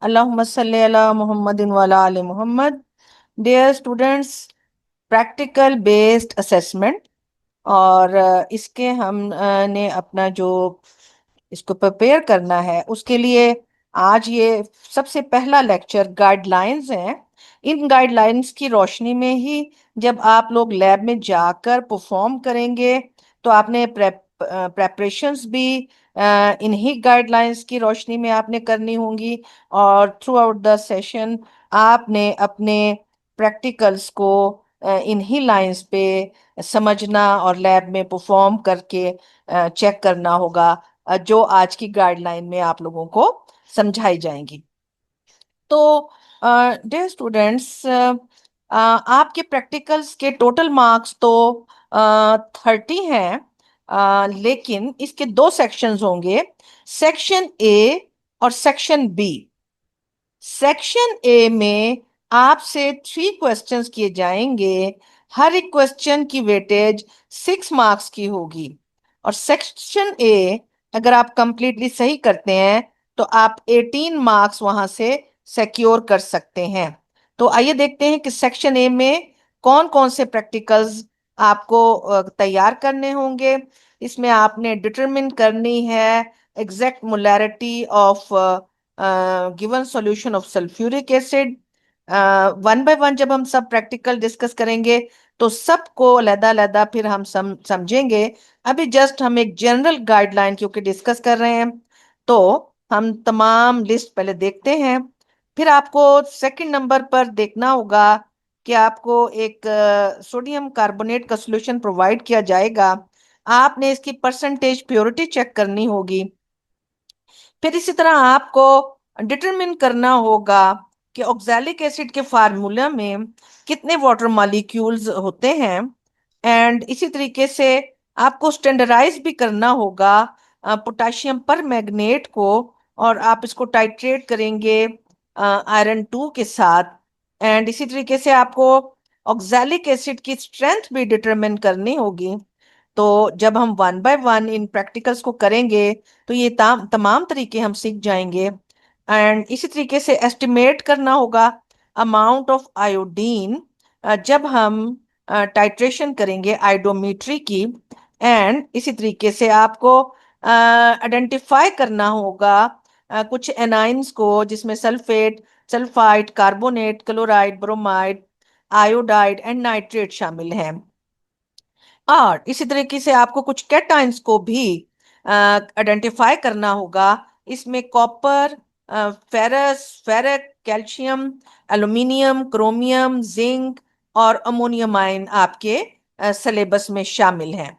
अल्लाहुम्मा सल्ली अला मुहम्मदिन व अला आलि मुहम्मद। Dear students, practical based assessment और इसके हम ने अपना जो इसको प्रिपेयर करना है उसके लिए आज ये सबसे पहला लेक्चर गाइडलाइंस है। इन गाइडलाइंस की रोशनी में ही जब आप लोग लैब में जाकर परफॉर्म करेंगे तो आपने प्रेपरेशंस भी इन्हीं गाइडलाइंस की रोशनी में आपने करनी होंगी। और थ्रू आउट द सेशन आपने अपने प्रैक्टिकल्स को इन्हीं लाइंस पे समझना और लैब में परफॉर्म करके चेक करना होगा, जो आज की गाइडलाइन में आप लोगों को समझाई जाएंगी। तो डियर स्टूडेंट्स, आपके प्रैक्टिकल्स के टोटल मार्क्स तो 30 हैं, लेकिन इसके दो सेक्शंस होंगे, सेक्शन ए और सेक्शन बी। सेक्शन ए में आपसे 3 क्वेश्चंस किए जाएंगे। हर एक क्वेश्चन की वेटेज 6 मार्क्स की होगी। और सेक्शन ए अगर आप कंप्लीटली सही करते हैं तो आप 18 मार्क्स वहां से सिक्योर कर सकते हैं। तो आइए देखते हैं कि सेक्शन ए में कौन कौन से प्रैक्टिकल्स आपको तैयार करने होंगे। इसमें आपने डिटरमिन करनी है exact molarity of given solution of sulphuric acid. One by one जब हम सब प्रैक्टिकल डिस्कस करेंगे तो सबको अलग-अलग फिर हम समझेंगे। अभी जस्ट हम एक जनरल गाइडलाइन क्योंकि डिस्कस कर रहे हैं, तो हम तमाम लिस्ट पहले देखते हैं। फिर आपको सेकंड नंबर पर देखना होगा कि आपको एक सोडियम कार्बोनेट का सॉल्यूशन प्रोवाइड किया जाएगा। आपने इसकी परसेंटेज प्योरिटी चेक करनी होगी। फिर इसी तरह आपको डिटरमिन करना होगा कि ऑक्सैलिक एसिड के फार्मूला में कितने वाटर मॉलिक्यूल्स होते हैं। एंड इसी तरीके से आपको स्टैंडर्डाइज भी करना होगा पोटाशियम पर मैग्नेट को, और आप इसको टाइट्रेट करेंगे आयरन 2 के साथ। एंड इसी तरीके से आपको ऑक्सैलिक एसिड की स्ट्रेंथ भी डिटरमिन करनी होगी। तो जब हम one by one in practicals को करेंगे तो ये तमाम तरीके हम सीख जाएंगे। एंड इसी तरीके से एस्टिमेट करना होगा अमाउंट ऑफ आयोडीन जब हम टाइट्रेशन करेंगे आयोडोमेट्री की। एंड इसी तरीके से आपको आइडेंटिफाई करना होगा कुछ एनाइंस को, जिसमें sulphate, sulphide, carbonate, chloride, bromide, iodide and nitrate शामिल हैं। और इसी तरीके से आपको कुछ कैटाइंस को भी आइडेंटिफाई करना होगा। इसमें copper, ferrous, ferric, calcium, aluminium, chromium, zinc और अमोनियम आयन आपके सिलेबस में शामिल हैं।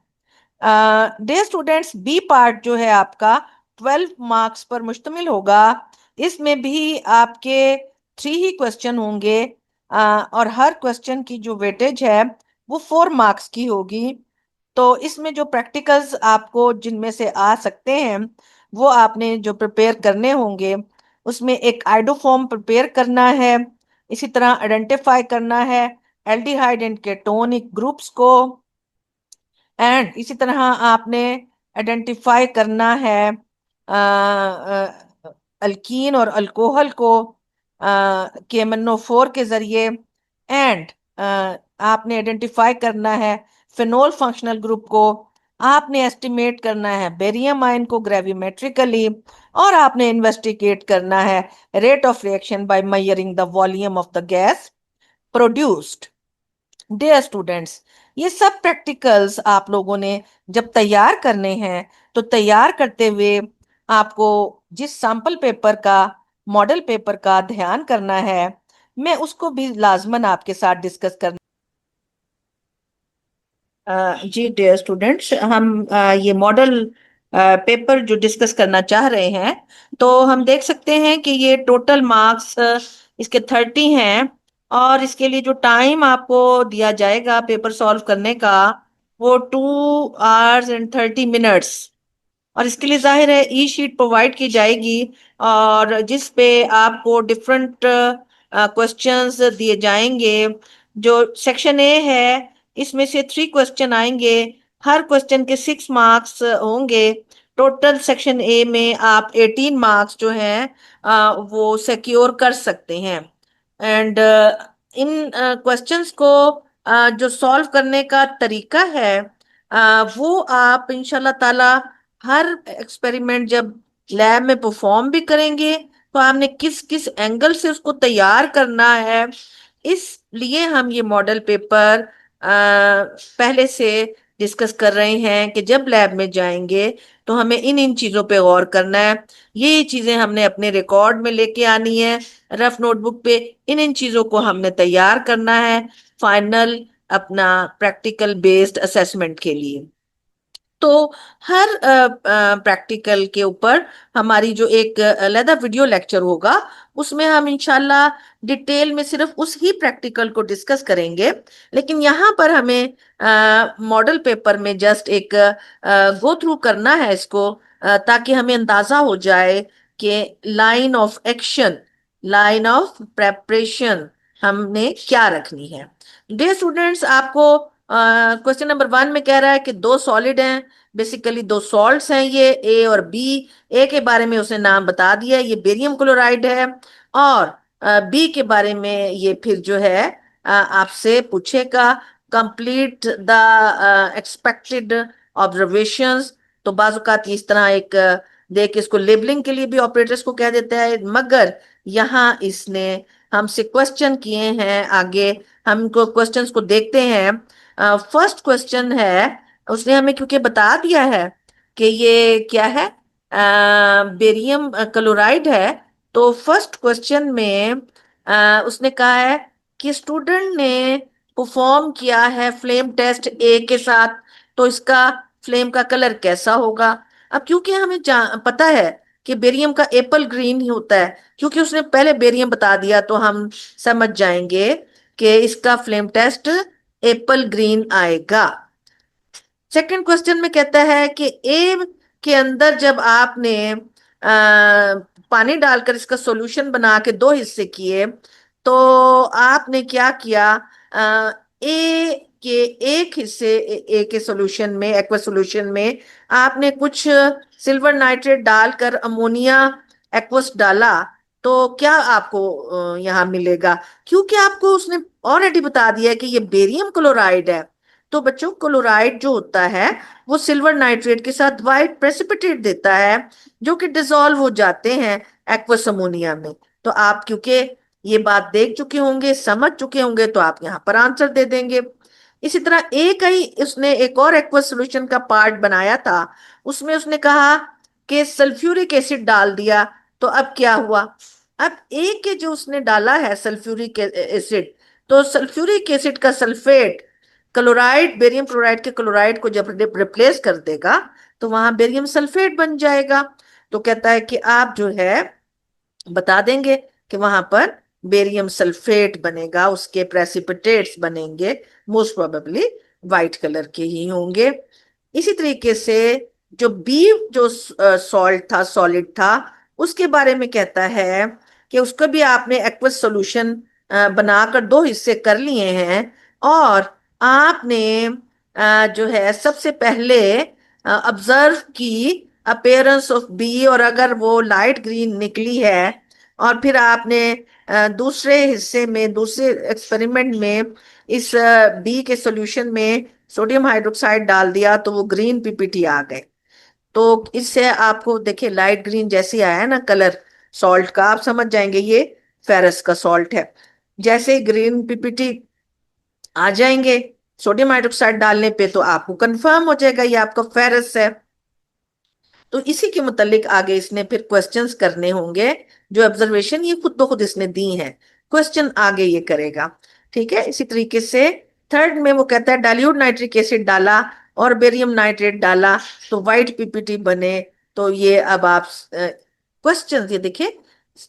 डियर स्टूडेंट्स, बी पार्ट जो है आपका 12 मार्क्स पर मुश्तमिल होगा। इसमें भी आपके 3 ही क्वेश्चन होंगे, और हर क्वेश्चन की जो वेटेज है वो 4 मार्क्स की होगी। तो इसमें जो प्रैक्टिकल्स आपको जिनमें से आ सकते हैं वो आपने जो प्रिपेयर करने होंगे, उसमें एक आइडोफॉर्म प्रिपेयर करना है। इसी तरह आइडेंटिफाई करना है एल्डिहाइड एंड केटोनिक ग्रुप्स को। एंड इसी तरह आपने आइडेंटिफाई करना है अल्कीन और अल्कोहल को KMnO4 के जरिए। एंड आपने आइडेंटिफाई करना है फिनोल फंक्शनल ग्रुप को। आपने एस्टिमेट करना है बेरियम आयन को ग्रेविमेट्रिकली। और आपने इन्वेस्टिगेट करना है rate of reaction by measuring the volume of the gas produced. Dear students, ये सब प्रैक्टिकल्स आप लोगों ने जब तैयार करने हैं तो तैयार करते हुए आपको जिस सैंपल पेपर का, मॉडल पेपर का ध्यान करना है, मैं उसको भी लाजमन आपके साथ डिस्कस करना। जी डियर स्टूडेंट्स, हम ये मॉडल पेपर जो डिस्कस करना चाह रहे हैं, तो हम देख सकते हैं कि ये टोटल मार्क्स इसके 30 हैं। और इसके लिए जो टाइम आपको दिया जाएगा पेपर सॉल्व करने का वो 2 hours and 30 minutes। और इसके लिए जाहिर है ई शीट प्रोवाइड की जाएगी, और जिस पे आपको डिफरेंट क्वेश्चंस दिए जाएंगे। जो सेक्शन ए है इसमें से 3 क्वेश्चन आएंगे। हर क्वेश्चन के 6 मार्क्स होंगे। टोटल सेक्शन ए में आप 18 मार्क्स जो हैं वो सिक्योर कर सकते हैं। एंड इन क्वेश्चंस को जो सॉल्व करने का तरीका है वो आप इंशाल्लाह ताला हर एक्सपेरिमेंट जब लैब में परफॉर्म भी करेंगे तो आपने किस किस एंगल से उसको तैयार करना है, इसलिए हम ये मॉडल पेपर पहले से डिस्कस कर रहे हैं कि जब लैब में जाएंगे तो हमें इन इन चीजों पे गौर करना है। ये चीजें हमने अपने रिकॉर्ड में लेके आनी है, रफ नोटबुक पे इन इन चीजों को हमने तैयार करना है फाइनल अपना प्रैक्टिकल बेस्ड असेसमेंट के लिए। तो हर प्रैक्टिकल के ऊपर हमारी जो एक अलग वीडियो लेक्चर होगा उसमें हम इंशाल्लाह डिटेल में सिर्फ उस ही प्रैक्टिकल को डिस्कस करेंगे। लेकिन यहाँ पर हमें मॉडल पेपर में जस्ट एक गो थ्रू करना है इसको, ताकि हमें अंदाजा हो जाए कि line of action, line of preparation हमने क्या रखनी है। डियर स्टूडेंट्स, आपको क्वेश्चन नंबर 1 में कह रहा है कि दो सॉलिड हैं, बेसिकली दो सॉल्ट्स हैं ये ए और बी। ए के बारे में उसने नाम बता दिया, ये बेरियम क्लोराइड है। और बी के बारे में ये फिर जो है आपसे पूछेगा कंप्लीट द एक्सपेक्टेड ऑब्जर्वेशंस। तो बाजुकात इस तरह एक देख इसको लेबलिंग के लिए भी ऑपरेटर्स को कह देता है, मगर यहाँ इसने हमसे क्वेश्चन किए हैं। आगे हमको क्वेश्चंस को देखते हैं। फर्स्ट क्वेश्चन है, उसने हमें क्योंकि बता दिया है कि ये क्या है, बेरियम क्लोराइड है। तो फर्स्ट क्वेश्चन में उसने कहा है कि स्टूडेंट ने परफॉर्म किया है फ्लेम टेस्ट ए के साथ, तो इसका फ्लेम का कलर कैसा होगा। अब क्योंकि हमें पता है कि बेरियम का एप्पल ग्रीन ही होता है, क्योंकि उसने पहले बेरियम बता दिया तो हम समझ जाएंगे कि इसका फ्लेम टेस्ट एप्पल ग्रीन आएगा। सेकंड क्वेश्चन में कहता है कि ए के अंदर जब आपने पानी डालकर इसका सॉल्यूशन बना के दो हिस्से किए, तो आपने क्या किया, ए के एक हिस्से ए के सॉल्यूशन में, एक्वा सॉल्यूशन में आपने कुछ सिल्वर नाइट्रेट डालकर अमोनिया एक्वस डाला, तो क्या आपको यहाँ मिलेगा। क्योंकि आपको उसने ऑलरेडी बता दिया कि ये बेरियम क्लोराइड है। तो बच्चों, क्लोराइड जो होता है वो सिल्वर नाइट्रेट के साथ वाइट प्रेसिपिटेट देता है, जो कि डिसॉल्व हो जाते हैं एक्वस अमोनिया में। तो आप क्योंकि ये बात देख चुके होंगे, समझ चुके होंगे, तो आप यहाँ पर आंसर दे देंगे। इसी तरह एक ही उसने एक और एक्वस सॉल्यूशन का पार्ट बनाया था, उसमें उसने कहा कि सल्फ्यूरिक एसिड डाल दिया। तो अब क्या हुआ, अब एक के जो उसने डाला है सल्फ्यूरिक एसिड, तो सल्फ्यूरिक एसिड का सल्फेट क्लोराइड, बेरियम क्लोराइड के क्लोराइड को जब रिप्लेस कर देगा तो वहां बेरियम सल्फेट बन जाएगा। तो कहता है कि आप जो है बता देंगे कि वहां पर बेरियम सल्फेट बनेगा, उसके प्रेसिपिटेट्स बनेंगे, मोस्ट प्रोबेबली वाइट कलर के ही होंगे। इसी तरीके से जो बी जो सॉल्ट था, सॉलिड था, उसके बारे में कहता है कि उसको भी आपने एक्वस सॉल्यूशन बनाकर दो हिस्से कर लिए हैं, और आपने जो है सबसे पहले ऑब्जर्व की अपेयरेंस ऑफ बी, और अगर वो लाइट ग्रीन निकली है, और फिर आपने दूसरे हिस्से में, दूसरे एक्सपेरिमेंट में इस बी के सॉल्यूशन में सोडियम हाइड्रोक्साइड डाल दिया तो वो ग्रीन पीपीटी आ गए। तो इससे आपको देखिए लाइट ग्रीन जैसे आया है ना कलर सॉल्ट का, आप समझ जाएंगे ये फेरस का सॉल्ट है। जैसे ग्रीन पीपीटी आ जाएंगे सोडियम हाइड्रोक्साइड डालने पे, तो आपको कंफर्म हो जाएगा ये आपका फेरस है। तो इसी के मुतालिक आगे इसने फिर क्वेश्चंस करने होंगे, जो ऑब्जर्वेशन ये खुद ब खुद इसने दी है, क्वेश्चन आगे ये करेगा। ठीक है, इसी तरीके से थर्ड में वो कहता है डाइल्यूट नाइट्रिक एसिड डाला और बेरियम नाइट्रेट डाला तो व्हाइट पीपीटी बने। तो ये अब आप क्वेश्चन ये देखिए,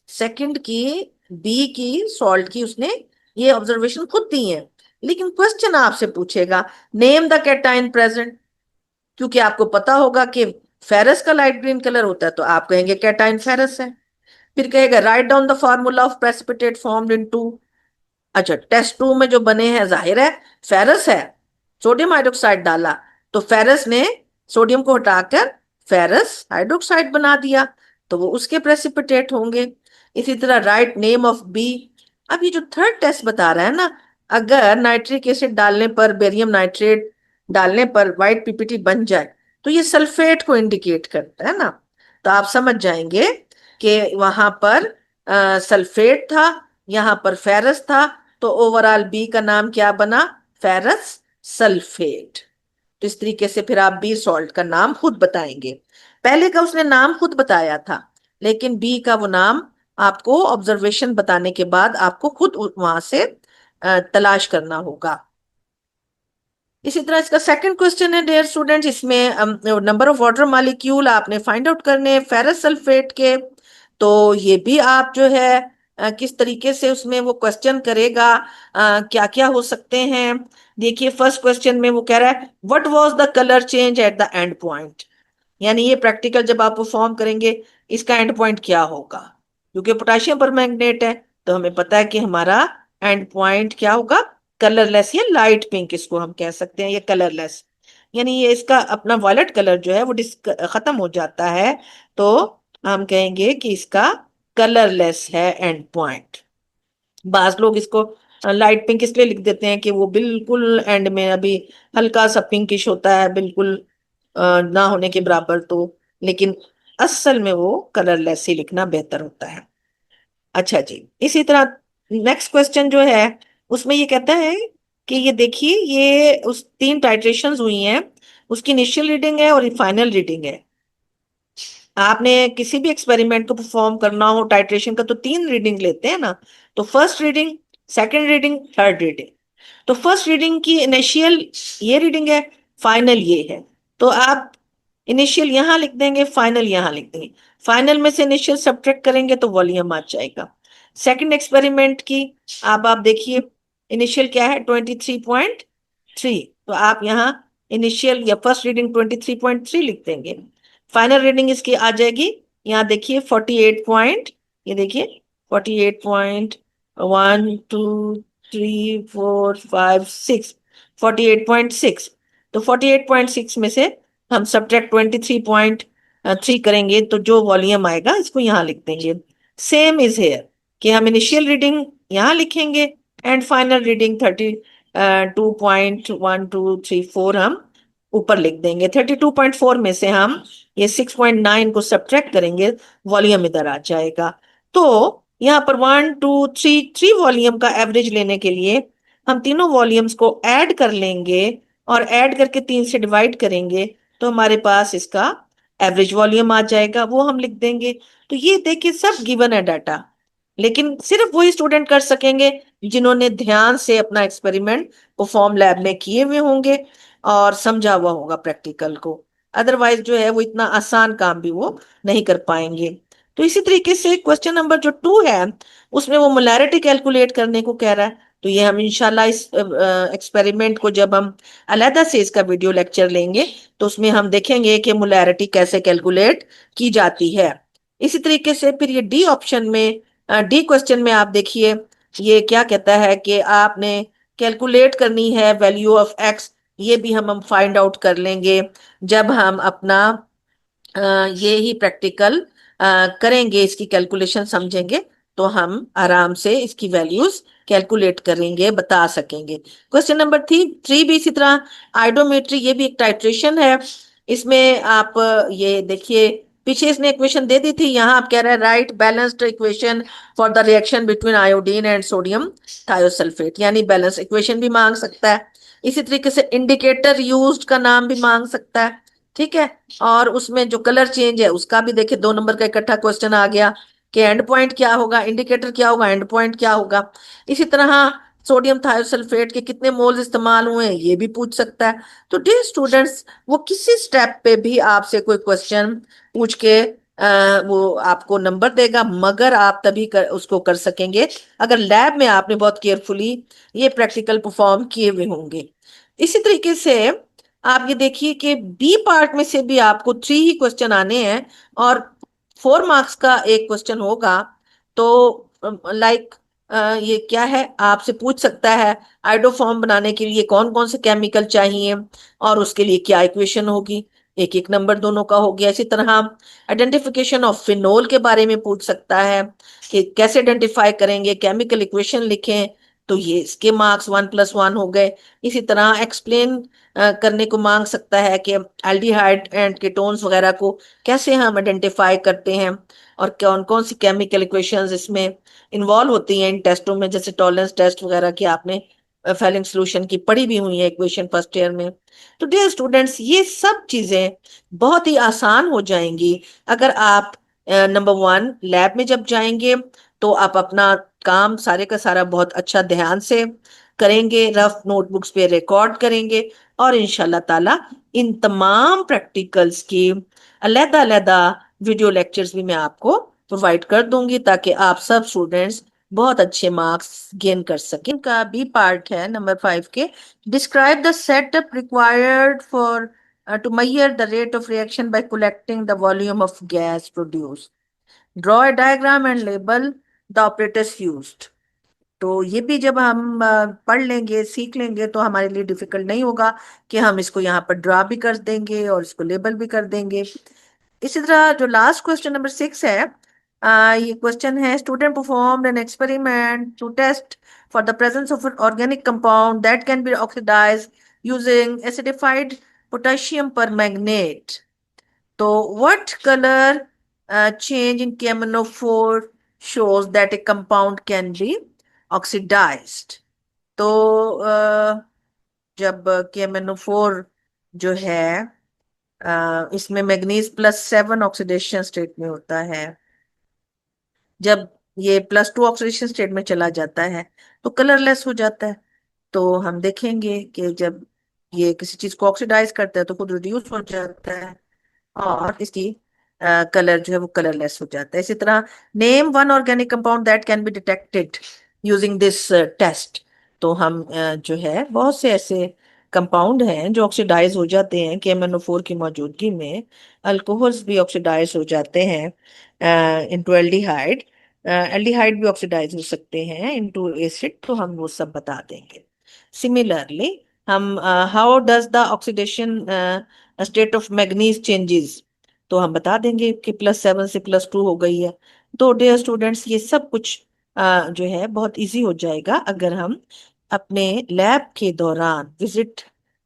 सेकंड की, बी की, सॉल्ट की, उसने ये ऑब्जर्वेशन खुद दी है, लेकिन क्वेश्चन आपसे पूछेगा नेम द कैटाइन प्रेजेंट। क्योंकि आपको पता होगा कि फेरस का लाइट ग्रीन कलर होता है, तो आप कहेंगे कैटाइन फेरस है। फिर कहेगा right down the formula of precipitate formed in two. अच्छा, टेस्ट टू में जो बने हैं जाहिर है फेरस है, सोडियम हाइड्रोक्साइड डाला तो फेरस ने सोडियम को हटाकर फेरस हाइड्रोक्साइड बना दिया तो वो उसके प्रेसिपिटेट होंगे। इसी तरह राइट नेम ऑफ बी। अब ये जो थर्ड टेस्ट बता रहा है ना, अगर नाइट्रिक एसिड डालने पर, बेरियम नाइट्रेट डालने पर व्हाइट पीपीटी बन जाए तो ये सल्फेट को इंडिकेट करता है ना। तो आप समझ जाएंगे कि वहां पर सल्फेट था, यहाँ पर फेरस था, तो ओवरऑल बी का नाम क्या बना? Ferrous sulphate. तो इस तरीके से फिर आप बी सॉल्ट का नाम खुद बताएंगे। पहले का उसने नाम खुद बताया था, लेकिन बी का वो नाम आपको ऑब्जर्वेशन बताने के बाद आपको खुद वहां से तलाश करना होगा। इसी तरह इसका सेकंड क्वेश्चन है डियर स्टूडेंट्स, इसमें नंबर ऑफ वाटर मॉलिक्यूल आपने फाइंड आउट करने फेरस सल्फेट के। तो ये भी आप जो है किस तरीके से उसमें वो क्वेश्चन करेगा, क्या क्या हो सकते हैं। देखिए फर्स्ट क्वेश्चन में वो कह रहा है what was the colour change at the end point. यानी ये प्रैक्टिकल जब आप परफॉर्म करेंगे इसका एंड पॉइंट क्या होगा, क्योंकि पोटाशियम परमैंगनेट है तो हमें पता है कि हमारा एंड पॉइंट क्या होगा? कलरलेस या लाइट पिंक इसको हम कह सकते हैं, ये कलरलेस। यानी ये इसका अपना वॉयलेट कलर जो है वो खत्म हो जाता है, तो हम कहेंगे कि इसका कलरलेस है एंड पॉइंट। बाज लोग इसको लाइट पिंक इसलिए लिख देते हैं कि वो बिल्कुल एंड में अभी हल्का सा पिंकिश होता है, बिल्कुल ना होने के बराबर। तो लेकिन असल में वो कलरलेस ही लिखना बेहतर होता है। अच्छा जी, इसी तरह नेक्स्ट क्वेश्चन जो है उसमें ये कहता है कि ये देखिए ये उस तीन टाइट्रेशंस हुई हैं, उसकी इनिशियल रीडिंग है और फाइनल रीडिंग है। आपने किसी भी एक्सपेरिमेंट को परफॉर्म करना हो टाइट्रेशन का तो तीन रीडिंग लेते हैं ना। तो first reading, second reading, third reading. तो फर्स्ट रीडिंग की इनिशियल ये रीडिंग है, फाइनल ये है। तो आप इनिशियल यहां लिख देंगे, फाइनल यहां लिख देंगे। फाइनल में से इनिशियल सब्ट्रैक्ट करेंगे तो वॉल्यूम आ जाएगा। सेकंड एक्सपेरिमेंट की आप देखिए इनिशियल क्या है? 23.3। तो आप यहाँ इनिशियल या फर्स्ट रीडिंग 23.3 लिख देंगे। फाइनल रीडिंग इसकी आ जाएगी, यहाँ देखिए 48 पॉइंट, ये देखिए 48.1 2 3 4 5 6, 48.6। तो 48.6 में से हम सब्ट्रैक्ट 23.3 करेंगे तो जो वॉल्यूम आएगा इसको यहाँ लिख देंगे। सेम इज हेयर कि हम इनिशियल रीडिंग यहाँ लिखेंगे एंड फाइनल रीडिंग 32.1234 हम ऊपर लिख देंगे। 32.4 में से हम ये 6.9 को सब्ट्रैक्ट करेंगे, वॉल्यूम इधर आ जाएगा। तो यहाँ पर 1 2 3 वॉल्यूम का एवरेज लेने के लिए हम तीनों वॉल्यूम्स को ऐड कर लेंगे और ऐड करके 3 से डिवाइड करेंगे तो हमारे पास इसका एवरेज वॉल्यूम आ जाएगा, वो हम लिख देंगे। तो ये देखिए सब गिवन है डाटा, लेकिन सिर्फ वही स्टूडेंट कर सकेंगे जिन्होंने ध्यान से अपना एक्सपेरिमेंट परफॉर्म लैब में किए हुए होंगे और समझा हुआ होगा प्रैक्टिकल को। अदरवाइज जो है वो इतना आसान काम भी वो नहीं कर पाएंगे। तो इसी तरीके से क्वेश्चन नंबर जो 2 है उसमें वो मोलैरिटी कैलकुलेट करने को कह रहा है। तो ये हम इंशाल्लाह इस एक्सपेरिमेंट को जब हम अलहदा से इसका वीडियो लेक्चर लेंगे तो उसमें हम देखेंगे कि मोलैरिटी कैसे कैलकुलेट की जाती है। इसी तरीके से फिर ये डी ऑप्शन में, डी क्वेश्चन में आप देखिए ये क्या कहता है कि आपने कैलकुलेट करनी है वैल्यू ऑफ एक्स। ये भी हम फाइंड आउट कर लेंगे जब हम अपना ये ही प्रैक्टिकल करेंगे, इसकी कैलकुलेशन समझेंगे तो हम आराम से इसकी वैल्यूज कैलकुलेट करेंगे, बता सकेंगे। क्वेश्चन नंबर 3 भी इसी तरह आइडोमेट्री, ये भी एक टाइट्रेशन है। इसमें आप ये देखिए पीछे इसने इक्वेशन दे दी थी, यहाँ आप कह रहे हैं right balanced equation for the reaction between iodine and sodium thiosulphate, यानी बैलेंस इक्वेशन भी मांग सकता है। इसी तरीके से इंडिकेटर यूज्ड का नाम भी मांग सकता है, ठीक है। और उसमें जो कलर चेंज है उसका भी देखिए 2 नंबर का इकट्ठा क्वेश्चन आ गया कि एंड पॉइंट क्या होगा, इंडिकेटर क्या होगा, एंड पॉइंट क्या होगा। इसी तरह सोडियम थायोसल्फेट के कितने मोल्स इस्तेमाल हुए हैं ये भी पूछ सकता है। तो डियर स्टूडेंट्स वो किसी स्टेप पे भी आपसे कोई क्वेश्चन पूछ के वो आपको नंबर देगा, मगर आप तभी उसको कर सकेंगे अगर लैब में आपने बहुत केयरफुली ये प्रैक्टिकल परफॉर्म किए हुए होंगे। इसी तरीके से आप ये देखिए कि बी पार्ट में से भी आपको 3 ही क्वेश्चन आने हैं और 4 मार्क्स का एक क्वेश्चन होगा। तो लाइक ये क्या है, आपसे पूछ सकता है आइडोफॉर्म बनाने के लिए कौन कौन से केमिकल चाहिए और उसके लिए क्या इक्वेशन होगी। एक एक नंबर दोनों का हो गया। इसी तरह आइडेंटिफिकेशन ऑफ फिनोल के बारे में पूछ सकता है कि कैसे आइडेंटिफाई करेंगे, केमिकल इक्वेशन लिखें, तो ये इसके मार्क्स 1+1 हो गए। इसी तरह एक्सप्लेन करने को मांग सकता है कि एल्डिहाइड एंड कीटोन्स वगैरह को कैसे हम आइडेंटिफाई करते हैं, और कौन कौन सी केमिकल इक्वेशंस इसमें इन्वॉल्व होती हैं इन टेस्टों में, जैसे टॉलरेंस टेस्ट वगैरह की आपने फेलिंग सोल्यूशन की पढ़ी भी हुई है इक्वेशन फर्स्ट ईयर में। तो डियर स्टूडेंट्स, ये सब चीजें बहुत ही आसान हो जाएंगी अगर आप नंबर 1 लैब में जब जाएंगे तो आप अपना काम सारे का सारा बहुत अच्छा ध्यान से करेंगे, रफ नोटबुक्स पे रिकॉर्ड करेंगे, और इंशाल्लाह ताला इन तमाम प्रैक्टिकल्स की अलग-अलग वीडियो लेक्चर्स भी मैं आपको प्रोवाइड कर दूंगी ताकि आप सब स्टूडेंट्स बहुत अच्छे मार्क्स गेन कर सकें। इनका बी पार्ट है नंबर 5 के, describe the setup required for to measure the rate of reaction by collecting the volume of gas produced. Draw a diagram and label the operators used. तो ये भी जब हम पढ़ लेंगे, सीख लेंगे, तो हमारे लिए डिफिकल्ट नहीं होगा कि हम इसको यहाँ पर ड्रा भी कर देंगे और इसको लेबल भी कर देंगे। इसी तरह जो लास्ट क्वेश्चन नंबर 6 है, ये क्वेश्चन है, student performed an experiment to test for the presence of an organic compound that can be oxidised using acidified potassium permanganate. तो what color change in KMnO4 shows that a compound can be oxidized? तो जब KMnO4 जो है इसमें मैग्नीज+7 oxidation state में होता है, जब ये +2 ऑक्सीडेशन स्टेट में चला जाता है तो कलरलेस हो जाता है। तो हम देखेंगे कि जब ये किसी चीज को ऑक्सीडाइज करता है तो खुद रिड्यूस हो जाता है और इसकी कलर जो है वो कलरलेस हो जाता है। इसी तरह name one organic compound that can be detected using this test. तो हम जो है बहुत से ऐसे कंपाउंड हैं जो ऑक्सीडाइज हो जाते हैं KMnO4 की मौजूदगी में। अल्कोहल्स भी ऑक्सीडाइज हो जाते हैं इनटू एल्डिहाइड, एल्डिहाइड भी ऑक्सीडाइज हो सकते हैं इनटू एसिड, तो हम वो सब बता देंगे। सिमिलरली हम how does the oxidation state of manganese changes, तो हम बता देंगे कि +7 से +2 हो गई है। तो डियर स्टूडेंट्स, ये सब कुछ जो है बहुत इजी हो जाएगा अगर हम अपने लैब के दौरान विजिट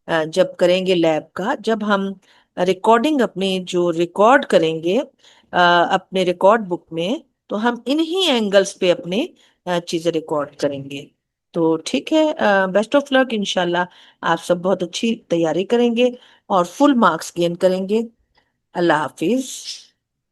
जब करेंगे लैब का, जब हम रिकॉर्डिंग अपनी जो रिकॉर्ड करेंगे अपने रिकॉर्ड बुक में, तो हम इन्हीं एंगल्स पे अपने चीजें रिकॉर्ड करेंगे। तो ठीक है, बेस्ट ऑफ लक, इंशाल्लाह आप सब बहुत अच्छी तैयारी करेंगे और फुल मार्क्स गेन करेंगे। अल्लाह हाफिज।